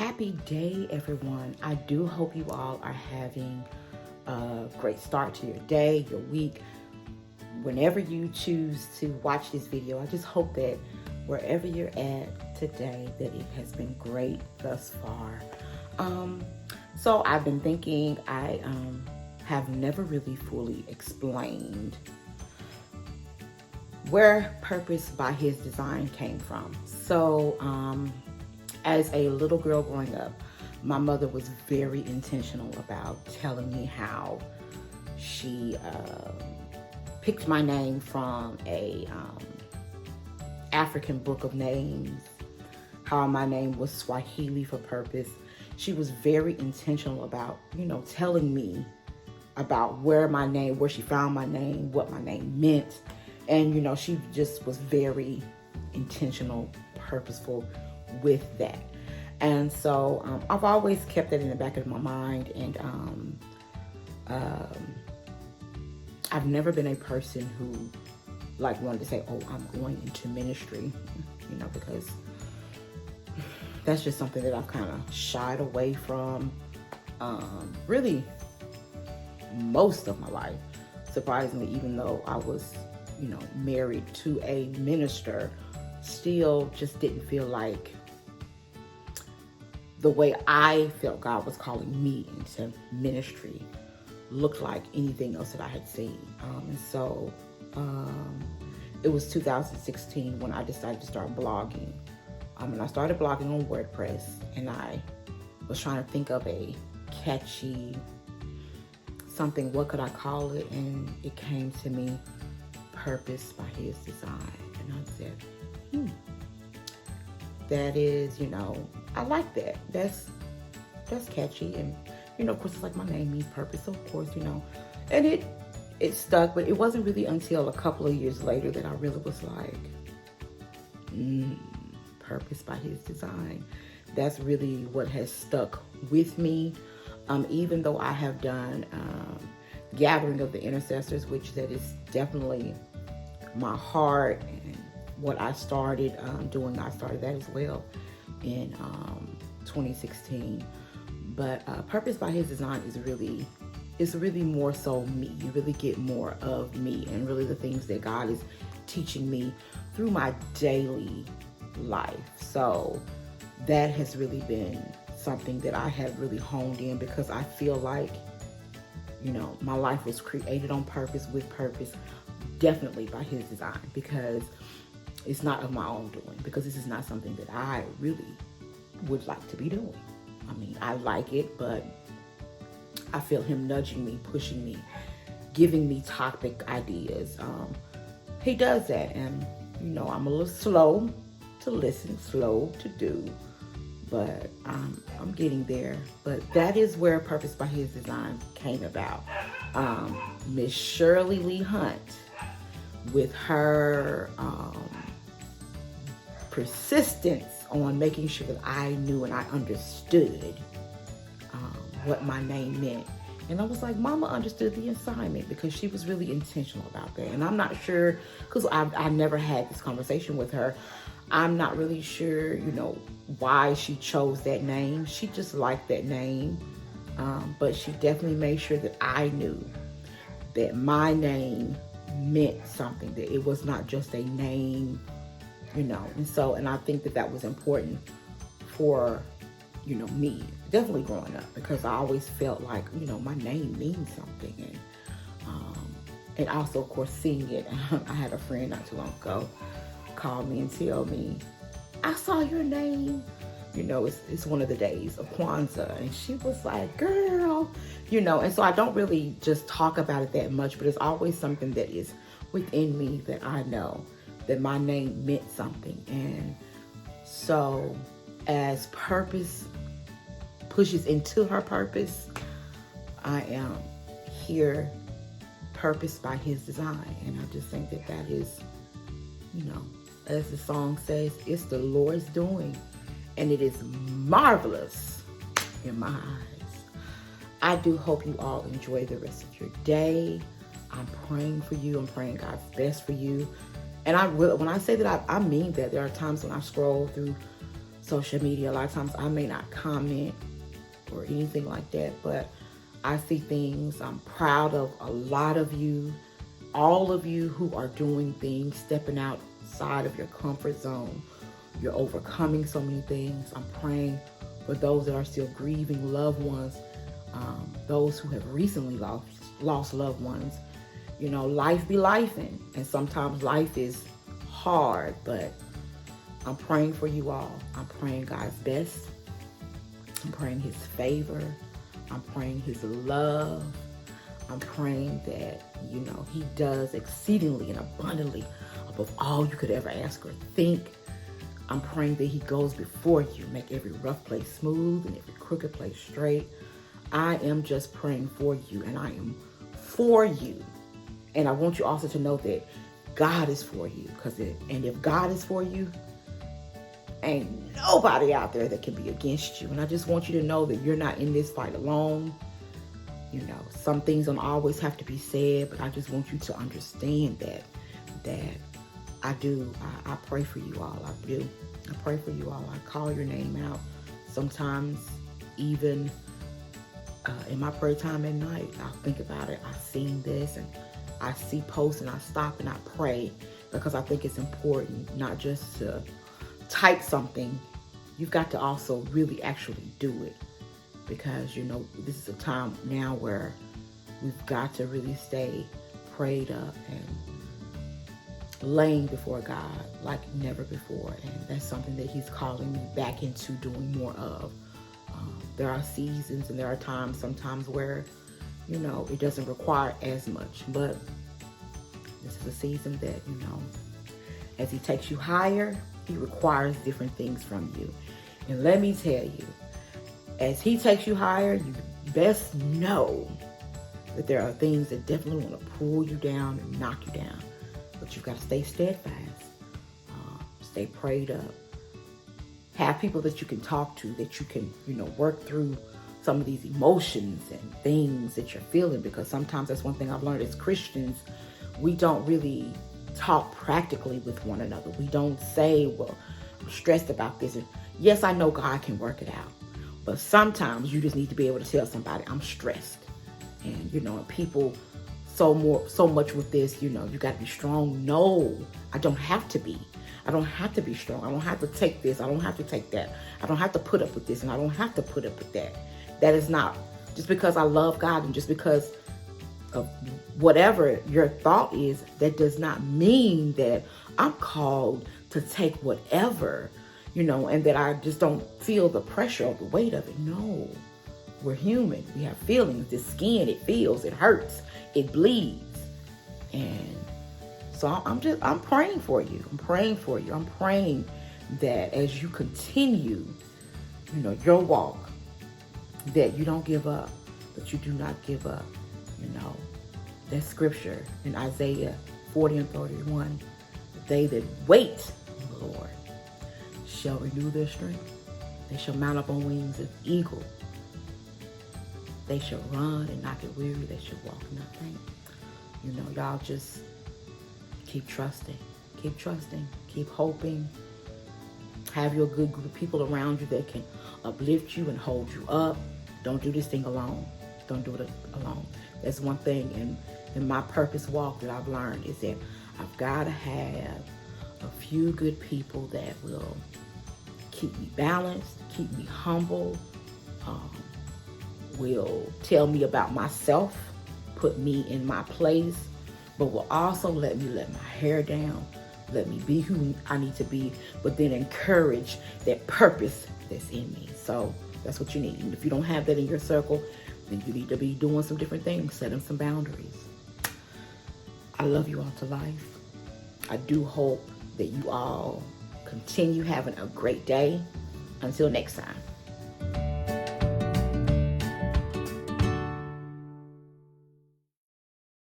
Happy day, everyone. I do hope you all are having a great start to your day, your week. Whenever you choose to watch this video, I just hope that wherever you're at today, that it has been great thus far. So I've been thinking I have never really fully explained where Purpose by His Design came from. So as a little girl growing up, my mother was very intentional about telling me how she picked my name from a African book of names, how my name was Swahili for purpose. She was very intentional about, telling me about where she found my name, what my name meant. And, she just was very intentional, purposeful with that. And so I've always kept that in the back of my mind. And I've never been a person who wanted to say, oh, I'm going into ministry, because that's just something that I've kind of shied away from really most of my life. Surprisingly, even though I was, married to a minister, still just didn't feel like the way I felt God was calling me into ministry looked like anything else that I had seen. And so it was 2016 when I decided to start blogging. And I started blogging on WordPress, and I was trying to think of a catchy something. What could I call it? And it came to me, Purpose by His Design. And I said, that is, I like that. That's catchy. And, of course, it's like my name means purpose. So, of course, and it stuck. But it wasn't really until a couple of years later that I really was like, Purpose by His Design. That's really what has stuck with me. Even though I have done Gathering of the Intercessors, which that is definitely my heart and what I started doing. I started that as well in 2016. But Purpose by His Design is really more so me. You really get more of me and really the things that God is teaching me through my daily life. So that has really been something that I have really honed in, because I feel like, my life was created on purpose, with purpose, definitely by His design, because it's not of my own doing, because this is not something that I really would like to be doing. I mean, I like it, but I feel Him nudging me, pushing me, giving me topic ideas. He does that, and I'm a little slow to listen, slow to do, but I'm getting there. But that is where Purpose by His Design came about. Miss Shirley Lee Hunt, with her persistence on making sure that I knew and I understood what my name meant. And I was like, Mama understood the assignment, because she was really intentional about that. And I'm not sure, because I never had this conversation with her. I'm not really sure, why she chose that name. She just liked that name. But she definitely made sure that I knew that my name meant something, that it was not just a name, and I think that was important for, me, definitely growing up, because I always felt like, my name means something. And also, of course, seeing it. I had a friend not too long ago call me and tell me, I saw your name. It's one of the days of Kwanzaa. And she was like, girl, and so I don't really just talk about it that much, but it's always something that is within me that I know that my name meant something. And so as Purpose pushes into her purpose, I am here, Purpose by His Design. And I just think that is, as the song says, it's the Lord's doing, and it is marvelous in my eyes. I do hope you all enjoy the rest of your day. I'm praying for you. I'm praying God's best for you. And when I say that, I mean that. There are times when I scroll through social media. A lot of times I may not comment or anything like that, but I see things. I'm proud of a lot of you, all of you who are doing things, stepping outside of your comfort zone. You're overcoming so many things. I'm praying for those that are still grieving loved ones, those who have recently lost loved ones. You know, life be lifing, and sometimes life is hard, but I'm praying for you all. I'm praying God's best. I'm praying his favor. I'm praying his love. I'm praying that, you know, he does exceedingly and abundantly above all you could ever ask or think. I'm praying that he goes before you, make every rough place smooth and every crooked place straight. I am just praying for you, and I am for you. And I want you also to know that God is for you, and if God is for you, ain't nobody out there that can be against you. And I just want you to know that you're not in this fight alone. You know, some things don't always have to be said, but I just want you to understand that I do. I pray for you all. I do. I pray for you all. I call your name out. Sometimes even in my prayer time at night, I'll think about it. I've seen this, and I see posts, and I stop and I pray, because I think it's important not just to type something. You've got to also really actually do it, because, you know, this is a time now where we've got to really stay prayed up and laying before God like never before. And that's something that he's calling me back into doing more of. There are seasons and there are times sometimes where, you know, it doesn't require as much, but this is a season that, you know, as he takes you higher, he requires different things from you. And let me tell you, as he takes you higher, you best know that there are things that definitely want to pull you down and knock you down. But you've got to stay steadfast, stay prayed up, have people that you can talk to, that you can, you know, work through some of these emotions and things that you're feeling. Because sometimes that's one thing I've learned as Christians, we don't really talk practically with one another. We don't say, well, I'm stressed about this. And yes, I know God can work it out, but sometimes you just need to be able to tell somebody, I'm stressed. And, you know, and people so much with this, you know, you got to be strong. No, I don't have to be. I don't have to be strong. I don't have to take this. I don't have to take that. I don't have to put up with this, and I don't have to put up with that. That is not just because I love God and just because of whatever your thought is, that does not mean that I'm called to take whatever, you know, and that I just don't feel the pressure or the weight of it. No, we're human. We have feelings. The skin, it feels, it hurts, it bleeds. And so I'm praying for you. I'm praying for you. I'm praying that as you continue, you know, your walk, that you don't give up, that you do not give up. You know, that scripture in Isaiah 40 and 31, they that wait on the Lord shall renew their strength. They shall mount up on wings of eagle. They shall run and not get weary. They shall walk and not faint. You know, y'all just keep trusting, keep hoping. Have your good group of people around you that can uplift you and hold you up. Don't do this thing alone. Don't do it alone. That's one thing in my purpose walk that I've learned, is that I've got to have a few good people that will keep me balanced, keep me humble, will tell me about myself, put me in my place, but will also let me let my hair down, let me be who I need to be, but then encourage that purpose that's in me. So that's what you need. And if you don't have that in your circle, then you need to be doing some different things, setting some boundaries. I love you all to life. I do hope that you all continue having a great day. Until next time.